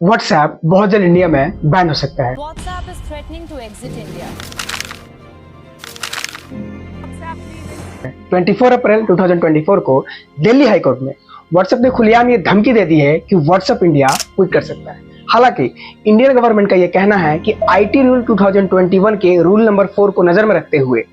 WhatsApp बहुत जल्द India में बैन हो सकता है। WhatsApp is threatening to exit India. 24 अप्रैल 2024 को दिल्ली हाई कोर्ट में व्हाट्सएप ने खुलेआम ये धमकी दे दी है कि व्हाट्सएप इंडिया क्विट कर सकता है। हालांकि इंडियन गवर्नमेंट का ये कहना है कि आईटी रूल 2021 के रूल नंबर 4 को नजर में रखते हुए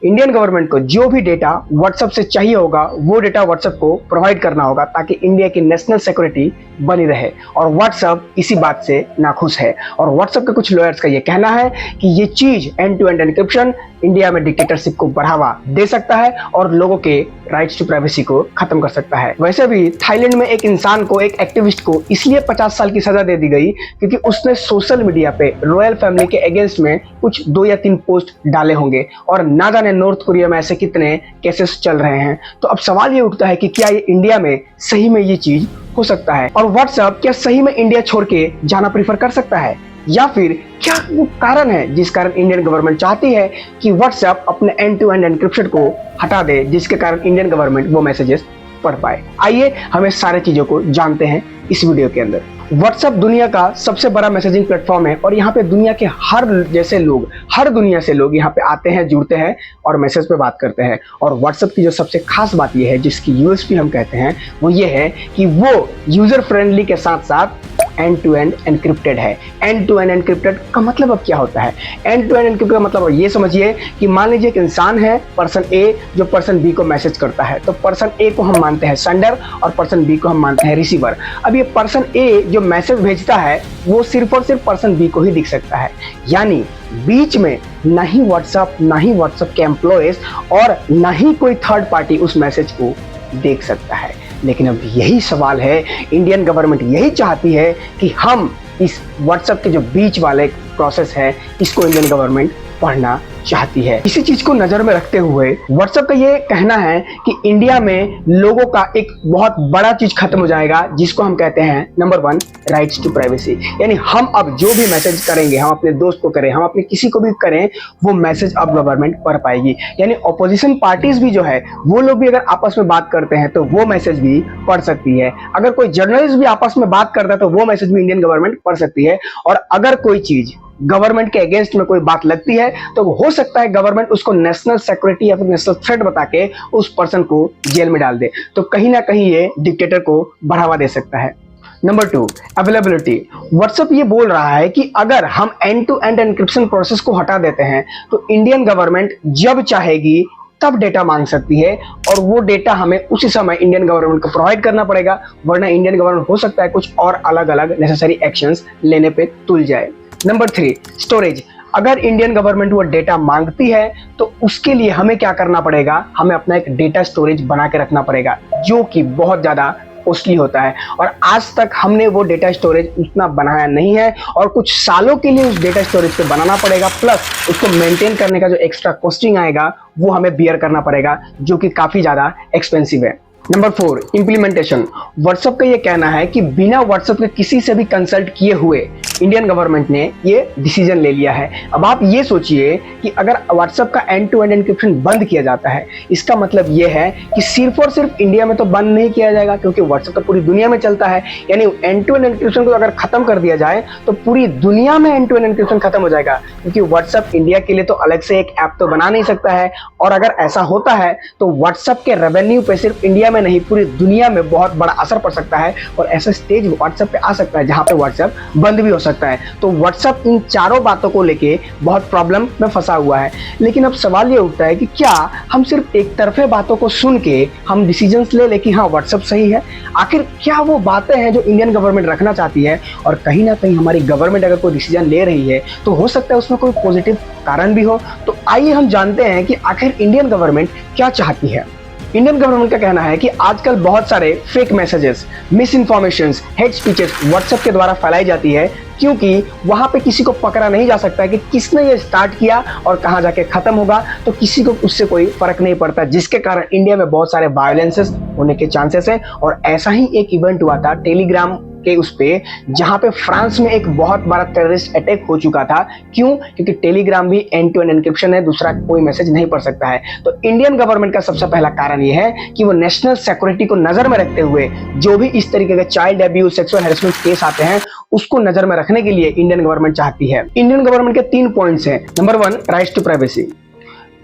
इंडियन गवर्नमेंट को जो भी डेटा व्हाट्सएप से चाहिए होगा वो डेटा व्हाट्सएप को प्रोवाइड करना होगा ताकि इंडिया की नेशनल सिक्योरिटी बनी रहे। और व्हाट्सएप इसी बात से नाखुश है और व्हाट्सएप के कुछ लॉयर्स का ये कहना है कि ये चीज end to end encryption India में डिक्टेटरशिप को बढ़ावा दे सकता है और लोगों के राइट्स टू प्राइवेसी को खत्म कर सकता है। वैसे भी थाईलैंड में एक इंसान को, एक एक्टिविस्ट को इसलिए 50 साल की सजा दे दी गई क्योंकि उसने सोशल मीडिया पे रॉयल फैमिली के अगेंस्ट में कुछ 2 या 3 पोस्ट डाले होंगे और ना जाने नॉर्थ कोरिया में ऐसे कितने केसेस चल रहे हैं। तो अब सवाल ये उठता है कि क्या ये इंडिया में सही में ये चीज हो सकता है और व्हाट्सएप क्या सही में इंडिया छोड़ के जाना प्रीफर कर सकता है, या फिर क्या वो कारण है जिस कारण इंडियन गवर्नमेंट चाहती है कि व्हाट्सएप अपने एंड टू एंड एनक्रिप्शन को हटा दे, जिसके कारण इंडियन गवर्नमेंट वो मैसेजेस पढ़ पाए। आइए हम इस सारे चीजों को जानते हैं इस वीडियो के अंदर। व्हाट्सएप दुनिया का सबसे बड़ा मैसेजिंग प्लेटफॉर्म है और यहाँ पे दुनिया के हर दुनिया से लोग यहाँ पे आते हैं, जुड़ते हैं और मैसेज पे बात करते हैं। और व्हाट्सएप की जो सबसे खास बात ये है, जिसकी यूएसपी हम कहते हैं, वो ये है कि वो यूजर फ्रेंडली के साथ साथ एंड टू एंड एनक्रिप्टेड है। एंड टू एंड एनक्रिप्टेड का मतलब अब क्या होता है? एंड टू एंड एनक्रिप्टेड का मतलब ये समझिए कि मान लीजिए एक इंसान है, पर्सन ए, जो पर्सन बी को मैसेज करता है, तो पर्सन ए को हम मानते हैं सेंडर और पर्सन बी को हम मानते हैं रिसीवर। अब ये पर्सन ए जो मैसेज भेजता है वो सिर्फ और सिर्फ पर्सन बी को ही दिख सकता है, यानी बीच में ना ही व्हाट्सएप के एम्प्लॉयज और ना ही कोई थर्ड पार्टी उस मैसेज को देख सकता है। लेकिन अब यही सवाल है, इंडियन गवर्नमेंट यही चाहती है कि हम इस व्हाट्सएप के जो बीच वाले प्रोसेस है इसको इंडियन गवर्नमेंट पढ़ना चाहती है। इसी चीज को नजर में रखते हुए व्हाट्सएप का ये कहना है कि इंडिया में लोगों का एक बहुत बड़ा चीज खत्म हो जाएगा, जिसको हम कहते हैं नंबर 1 राइट्स टू प्राइवेसी। यानी हम अब जो भी मैसेज करेंगे, हम अपने दोस्त को करें, हम अपने किसी को भी करें, वो मैसेज अब गवर्नमेंट पढ़ पाएगी। यानी ऑपोजिशन पार्टीज भी जो है वो लोग भी अगर आपस में बात करते हैं तो वो मैसेज भी पढ़ सकती है। अगर कोई जर्नलिस्ट भी आपस में बात करता है तो वो मैसेज भी इंडियन गवर्नमेंट पढ़ सकती है। और अगर कोई चीज गवर्नमेंट के अगेंस्ट में कोई बात लगती है तो हो सकता है गवर्नमेंट उसको नेशनल सिक्योरिटी या फिर नेशनल थ्रेट बता के उस पर्सन को जेल में डाल दे। तो कहीं ना कहीं ये डिक्टेटर को बढ़ावा दे सकता है। Number 2, availability. व्हाट्सएप ये बोल रहा है कि अगर हम end to end encryption process को हटा देते हैं तो इंडियन गवर्नमेंट जब चाहेगी तब डेटा मांग सकती है और वो डेटा हमें उसी समय इंडियन गवर्नमेंट को प्रोवाइड करना पड़ेगा, वरना इंडियन गवर्नमेंट हो सकता है कुछ और अलग अलग नेसेसरी एक्शंस लेने पे तुल जाए। Number 3, storage. अगर इंडियन गवर्नमेंट वो डेटा मांगती है तो उसके लिए हमें क्या करना पड़ेगा? हमें अपना एक डेटा स्टोरेज बना के रखना पड़ेगा, जो कि बहुत ज्यादा कॉस्टली होता है और आज तक हमने वो डेटा स्टोरेज उतना बनाया नहीं है और कुछ सालों के लिए उस डेटा स्टोरेज को बनाना पड़ेगा, प्लस उसको मेंटेन करने का जो एक्स्ट्रा कॉस्टिंग आएगा वो हमें बियर करना पड़ेगा, जो कि काफी ज्यादा एक्सपेंसिव है। Number 4, implementation. व्हाट्सएप का ये कहना है कि बिना व्हाट्सएप के किसी से भी कंसल्ट किए हुए इंडियन गवर्नमेंट ने ये डिसीजन ले लिया है। अब आप ये सोचिए कि अगर व्हाट्सएप का एंड टू एंड एनक्रिप्शन बंद किया जाता है, इसका मतलब ये है कि सिर्फ और सिर्फ इंडिया में तो बंद नहीं किया जाएगा क्योंकि व्हाट्सएप तो पूरी दुनिया में चलता है। यानी एंड टू एंड एनक्रिप्शन को अगर खत्म कर दिया जाए तो पूरी दुनिया में एंड टू एंड एनक्रिप्शन खत्म हो जाएगा, क्योंकि व्हाट्सएप इंडिया के लिए तो अलग से एक ऐप तो बना नहीं सकता है। और अगर ऐसा होता है तो व्हाट्सएप के रेवेन्यू पे सिर्फ इंडिया में नहीं पूरी दुनिया में बहुत बड़ा असर पड़ सकता है और ऐसा स्टेज व्हाट्सएप पे आ सकता है जहां पे व्हाट्सएप बंद भी हो सकता है। तो व्हाट्सएप इन चारों बातों को लेके बहुत प्रॉब्लम में फंसा हुआ है। लेकिन अब सवाल ये उठता है कि क्या हम सिर्फ एक तरफे बातों को सुन के हम डिसीजंस ले कि हाँ व्हाट्सएप सही है? आखिर क्या वो बातें हैं जो इंडियन गवर्नमेंट रखना चाहती है? और कहीं ना कहीं हमारी गवर्नमेंट अगर कोई डिसीजन ले रही है तो हो सकता है उसमें कोई पॉजिटिव कारण भी हो। तो आइए हम जानते हैं कि आखिर इंडियन गवर्नमेंट क्या चाहती है। इंडियन गवर्नमेंट का कहना है कि आजकल बहुत सारे fake messages, miss information, hate speeches WhatsApp के द्वारा फैलाई जाती है, क्योंकि वहां पे किसी को पकड़ा नहीं जा सकता कि किसने ये स्टार्ट किया और कहां जाके खत्म होगा, तो किसी को उससे कोई फर्क नहीं पड़ता, जिसके कारण इंडिया में बहुत सारे वायलेंसेस होने के चांसेस हैं। और ऐसा ही एक इवेंट हुआ था टेलीग्राम के उस पे, जहां पे फ्रांस में एक बहुत बड़ा टेररिस्ट अटैक हो चुका था। क्यों? क्योंकि टेलीग्राम भी एंड टू एंड एन्क्रिप्शन है, दूसरा कोई मैसेज नहीं पढ़ सकता है। तो इंडियन गवर्नमेंट का सबसे पहला कारण यह है कि वो नेशनल सिक्योरिटी को नजर में रखते हुए जो भी इस तरीके के child abuse, sexual harassment case आते हैं उसको नजर में रखने के लिए इंडियन गवर्नमेंट चाहती है। इंडियन गवर्नमेंट के 3 पॉइंट्स हैं। Number 1, rights to privacy.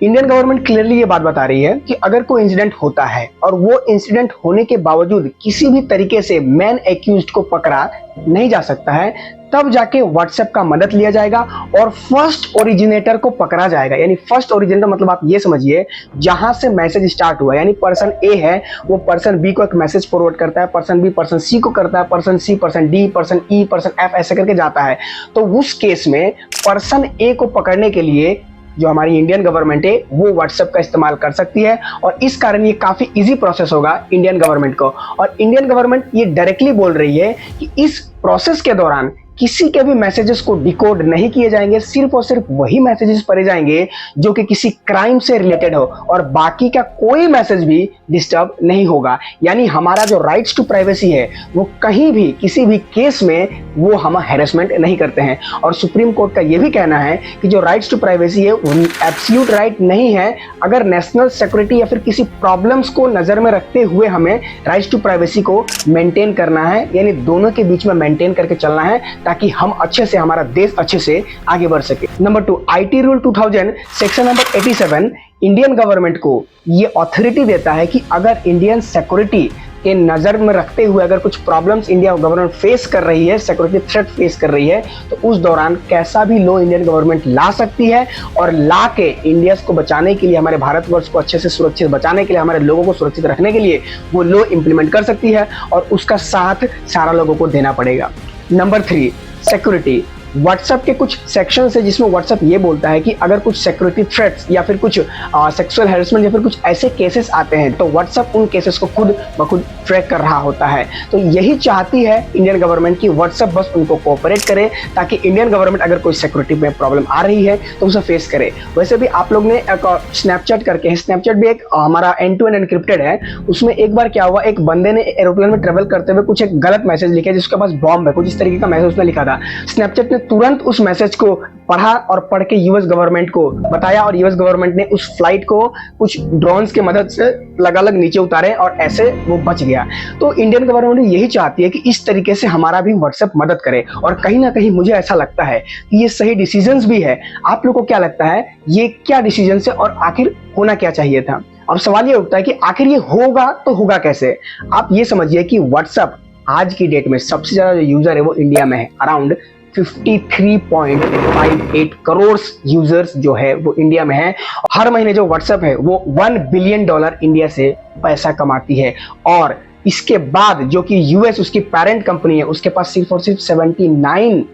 Indian government clearly ये बात बता रही है कि अगर कोई इंसिडेंट होता है और वो इंसिडेंट होने के बावजूद किसी भी तरीके से मेन एक्यूज्ड को पकड़ा नहीं जा सकता है, तब जाके व्हाट्सएप का मदद लिया जाएगा और फर्स्ट ओरिजिनेटर को पकड़ा जाएगा। यानी फर्स्ट ओरिजिनेटर मतलब आप ये समझिए, जहां से मैसेज स्टार्ट हुआ, यानी पर्सन ए है वो पर्सन बी को एक मैसेज फॉरवर्ड करता है, पर्सन बी पर्सन सी को करता है, पर्सन सी पर्सन डी, पर्सन ई, पर्सन एफ, ऐसे करके जाता है। तो उस केस में पर्सन ए को पकड़ने के लिए जो हमारी इंडियन गवर्नमेंट है वो व्हाट्सएप का इस्तेमाल कर सकती है और इस कारण ये काफी इजी प्रोसेस होगा इंडियन गवर्नमेंट को। और इंडियन गवर्नमेंट ये डायरेक्टली बोल रही है कि इस प्रोसेस के दौरान किसी के भी मैसेजेस को डिकोड नहीं किए जाएंगे, सिर्फ और सिर्फ वही मैसेजेस पढ़े जाएंगे जो कि किसी क्राइम से रिलेटेड हो और बाकी का कोई मैसेज भी डिस्टर्ब नहीं होगा। यानी हमारा जो राइट्स टू प्राइवेसी है वो कहीं भी किसी भी केस में वो हम हैरेसमेंट नहीं करते हैं। और सुप्रीम कोर्ट का ये भी कहना है कि जो राइट्स टू प्राइवेसी है वो एब्सोल्यूट राइट नहीं है। अगर नेशनल सिक्योरिटी या फिर किसी प्रॉब्लम्स को नजर में रखते हुए हमें राइट्स टू प्राइवेसी को मेंटेन करना है, यानी दोनों के बीच में मेंटेन करके चलना है ताकि हम अच्छे से, हमारा देश अच्छे से आगे बढ़ सके। Number 2, IT rule 2000 section number 87 Indian government को ये अथॉरिटी देता है कि अगर इंडियन सिक्योरिटी के नजर में रखते हुए अगर कुछ प्रॉब्लम्स इंडिया गवर्नमेंट फेस कर रही है, सिक्योरिटी थ्रेट फेस कर रही है, तो उस दौरान कैसा भी लॉ इंडियन गवर्नमेंट ला सकती है और ला के इंडिया को बचाने के लिए, हमारे भारतवर्ष को अच्छे से सुरक्षित बचाने के लिए, हमारे लोगों को सुरक्षित रखने के लिए वो लॉ इंप्लीमेंट कर सकती है और उसका साथ सारा लोगों को देना पड़ेगा। Number 3, security. व्हाट्सएप के कुछ सेक्शन है जिसमें व्हाट्सएप ये बोलता है कि अगर कुछ सिक्योरिटी थ्रेट्स या फिर कुछ सेक्सुअल हैरेसमेंट या फिर कुछ ऐसे केसेस आते हैं तो व्हाट्सएप उन केसेस को खुद ब खुद ट्रैक कर रहा होता है। तो यही चाहती है इंडियन गवर्नमेंट की व्हाट्सएप बस उनको कोऑपरेट करे ताकि इंडियन गवर्नमेंट अगर कोई सिक्योरिटी में प्रॉब्लम आ रही है तो उसे फेस करे। वैसे भी आप लोग ने एक स्नैपचैट करके, स्नैपचैट भी एक हमारा एंड टू एंड एनक्रिप्टेड है, उसमें एक बार क्या हुआ, एक बंदे ने एरोप्लेन में ट्रेवल करते हुए कुछ एक गलत मैसेज लिखा जिसके पास बॉम्ब है, कुछ इस तरीके का मैसेज उसने लिखा था। स्नैपचैट ने तुरंत उस मैसेज को पढ़ा और पढ़ के यूएस गवर्नमेंट को बताया और यूएस गवर्नमेंट ने उस फ्लाइट को कुछ ड्रोन्स की मदद से अलग-अलग नीचे उतारे और ऐसे वो बच गया। तो इंडियन गवर्नमेंट यही चाहती है कि इस तरीके से हमारा भी व्हाट्सएप मदद करे और कहीं ना कहीं मुझे ऐसा लगता है कि ये सही डिसीजंस भी है। आप लोगों को क्या लगता है, ये क्या डिसीजन है और आखिर होना क्या चाहिए था? अब सवाल ये उठता है कि आखिर ये होगा तो होगा कैसे? आप ये समझिए कि व्हाट्सएप आज की डेट में सबसे ज्यादा जो यूजर है वो इंडिया में है, अराउंड 53.58 करोड़ यूजर्स जो है वो इंडिया में है। हर महीने जो व्हाट्सएप है वो $1 बिलियन इंडिया से पैसा कमाती है और इसके बाद जो कि यूएस उसकी पेरेंट कंपनी है उसके पास सिर्फ और सिर्फ 79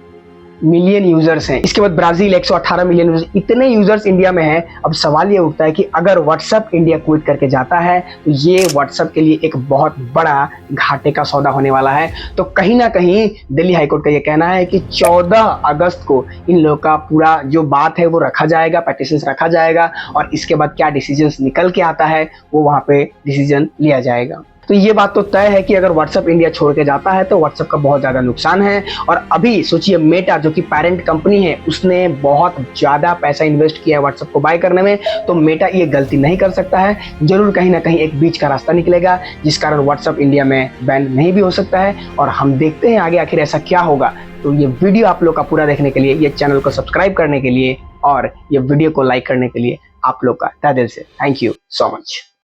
मिलियन यूजर्स हैं। इसके बाद ब्राजील 118 मिलियन यूजर्स, इतने यूजर्स इंडिया में हैं। अब सवाल ये उठता है कि अगर व्हाट्सएप इंडिया क्विट करके जाता है तो ये व्हाट्सएप के लिए एक बहुत बड़ा घाटे का सौदा होने वाला है। तो कहीं ना कहीं दिल्ली हाईकोर्ट का ये कहना है कि 14 अगस्त को इन लोगों का पूरा जो बात है वो रखा जाएगा, पेटिशन रखा जाएगा और इसके बाद क्या डिसीजन निकल के आता है वो वहां पे डिसीजन लिया जाएगा। तो ये बात तो तय है कि अगर व्हाट्सएप इंडिया छोड़ के जाता है तो व्हाट्सएप का बहुत ज्यादा नुकसान है। और अभी सोचिए मेटा जो कि पेरेंट कंपनी है उसने बहुत ज्यादा पैसा इन्वेस्ट किया है व्हाट्सएप को बाय करने में, तो मेटा ये गलती नहीं कर सकता है। जरूर कहीं ना कहीं एक बीच का रास्ता निकलेगा जिस कारण व्हाट्सएप इंडिया में बैन नहीं भी हो सकता है और हम देखते हैं आगे आखिर ऐसा क्या होगा। तो ये वीडियो आप लोग का पूरा देखने के लिए, ये चैनल को सब्सक्राइब करने के लिए और ये वीडियो को लाइक करने के लिए आप लोग का तहे दिल से थैंक यू सो मच।